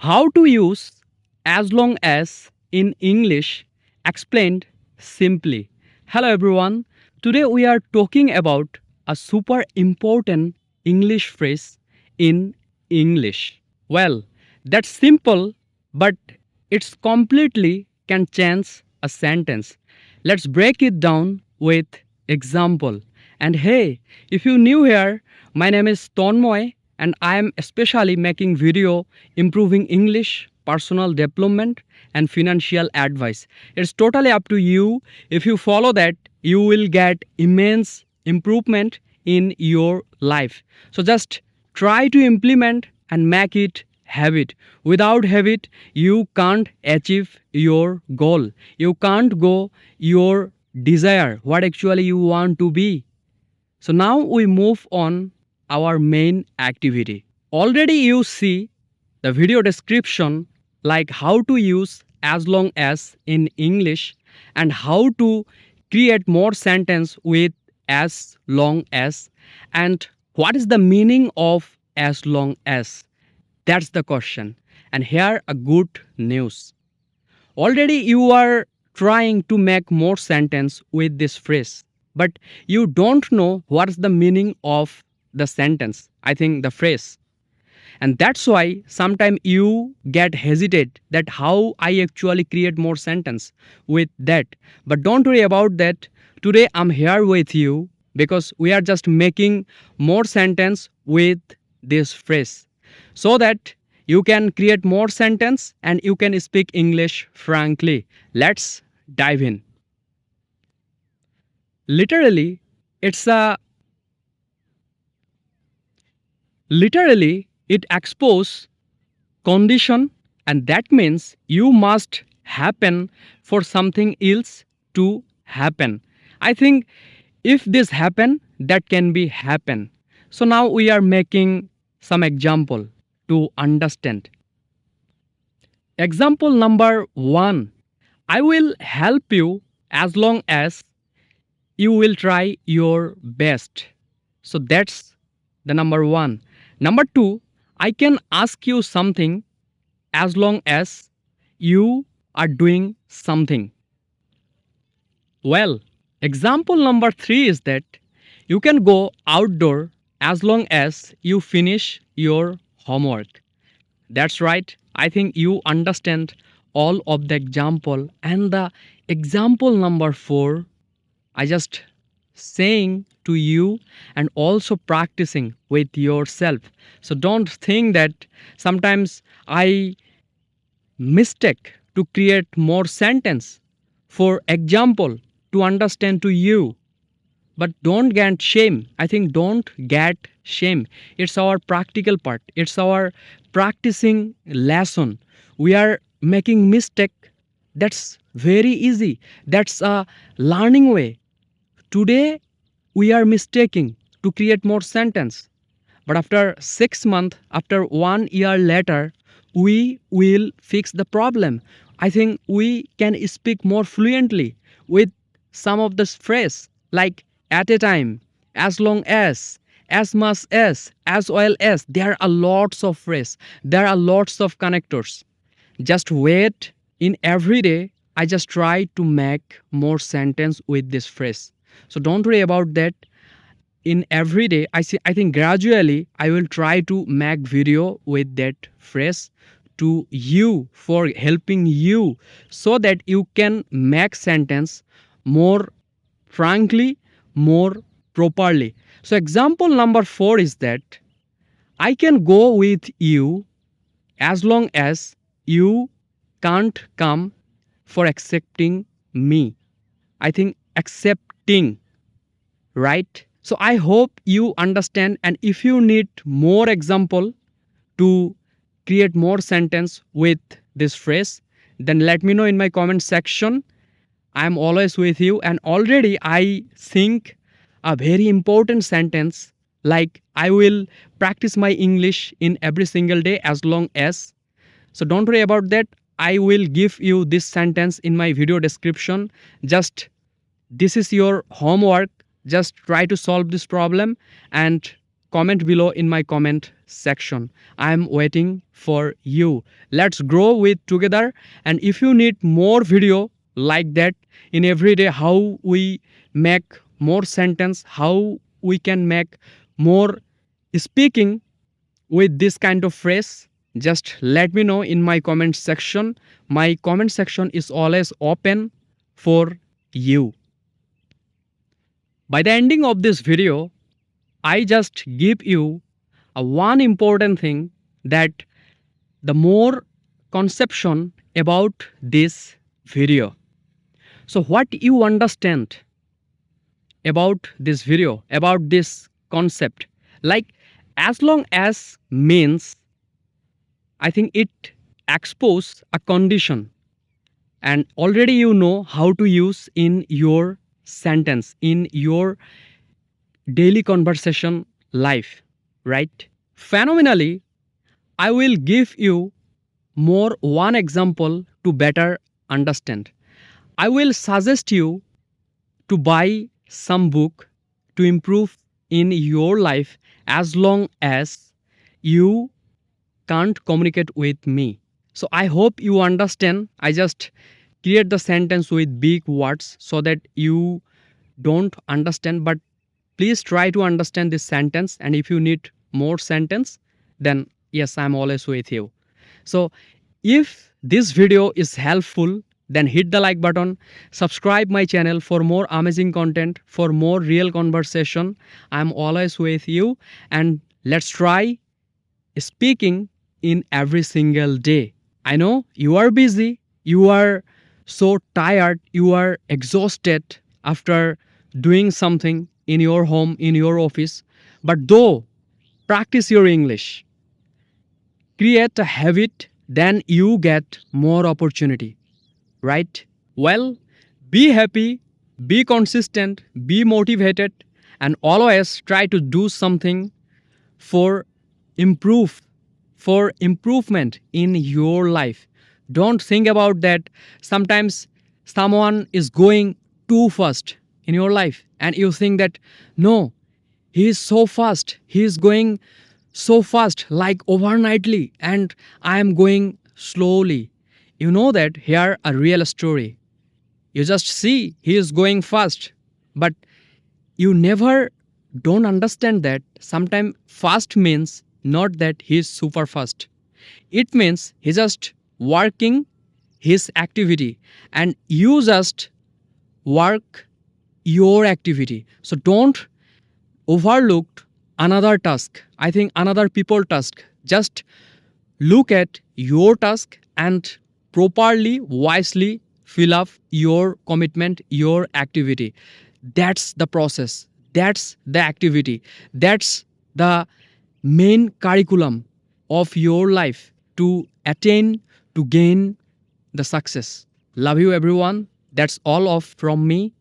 How to use as long as in English explained simply. Hello everyone. Today we are talking about a super important English phrase in English. Well, that's simple, but it's completely can change a sentence. Let's break it down with example. And hey, if you new here, my name is Tonmoy and I am especially making video improving English, personal development and financial advice. It's totally up to you. If you follow that, you will get immense improvement in your life. So just try to implement and make it habit. Without habit, you can't achieve your goal. You can't go your desire, what actually you want to be. So now we move on our main activity. Already you see the video description like how to use as long as in English and how to create more sentence with as long as and what is the meaning of as long as. That's the question. And here a good news. Already you are trying to make more sentence with this phrase, but you don't know what's the meaning of the sentence. I think the phrase. And that's why sometimes you get hesitate that how I actually create more sentence with that. But don't worry about that. Today I'm here with you because we are just making more sentence with this phrase so that you can create more sentence and you can speak English frankly. Let's dive in. Literally, it's a literally it exposes condition and that means you must happen for something else to happen. I think if this happen, that can be happen. So now we are making some example to understand. Example number 1. I will help you as long as you will try your best. So that's the number 1. Number 2, I can ask you something as long as you are doing something. Well, example number 3 is that you can go outdoor as long as you finish your homework. That's right. I think you understand all of the example. And the example number 4, I just saying to you and also practicing with yourself. So don't think that sometimes I mistake to create more sentence for example to understand to you. But don't get shame. I think don't get shame. It's our practical part. It's our practicing lesson. We are making mistake. That's very easy. That's a learning way. Today we are mistaking to create more sentence. But after 6 months, after 1 year later, we will fix the problem. I think we can speak more fluently with some of this phrase like at a time, as long as much as well as. There are lots of phrases. There are lots of connectors. Just wait. In every day, I just try to make more sentence with this phrase. So don't worry about that. In every day, I think gradually I will try to make video with that phrase to you for helping you so that you can make sentence more frankly, more properly. So example number 4 is that I can go with you as long as you can't come for accepting me. I think accepting, right? So I hope you understand, and if you need more example to create more sentence with this phrase, then let me know in my comment section. I am always with you, and already I think a very important sentence like I will practice my English in every single day as long as. So don't worry about that. I will give you this sentence in my video description. This is your homework. Just try to solve this problem and comment below in my comment section. I am waiting for you. Let's grow with together. And if you need more video like that in every day, how we make more sentence, how we can make more speaking with this kind of phrase, just let me know in my comment section. My comment section is always open for you. By the ending of this video, I just give you a one important thing, that the more conception about this video. So what you understand about this video, about this concept, like as long as means, I think it expose a condition, and already you know how to use in your sentence, in your daily conversation life, right? Phenomenally, I will give you more one example to better understand. I will suggest you to buy some book to improve in your life as long as you can't communicate with me. So I hope you understand. I just create the sentence with big words so that you don't understand, but please try to understand this sentence. And if you need more sentence, then yes, I'm always with you. So if this video is helpful, then hit the like button, subscribe my channel for more amazing content, for more real conversation. I'm always with you, and let's try speaking in every single day. I know you are busy, you are so tired, you are exhausted after doing something in your home, in your office, but though practice your English, create a habit, then you get more opportunity, right? Well, be happy, be consistent, be motivated, and always try to do something for improve, for improvement in your life. Don't think about that sometimes someone is going too fast in your life and you think that no, he is so fast, he is going so fast like overnightly, and I am going slowly. You know that here a real story. You just see he is going fast, but you never don't understand that sometimes fast means not that he is super fast. It means he just working his activity and you just work your activity. So don't overlook another task. I think another people task. Just look at your task and properly, wisely fill up your commitment, your activity. That's the process. That's the activity. That's the main curriculum of your life to attain, to gain the success. Love you everyone. That's all of from me.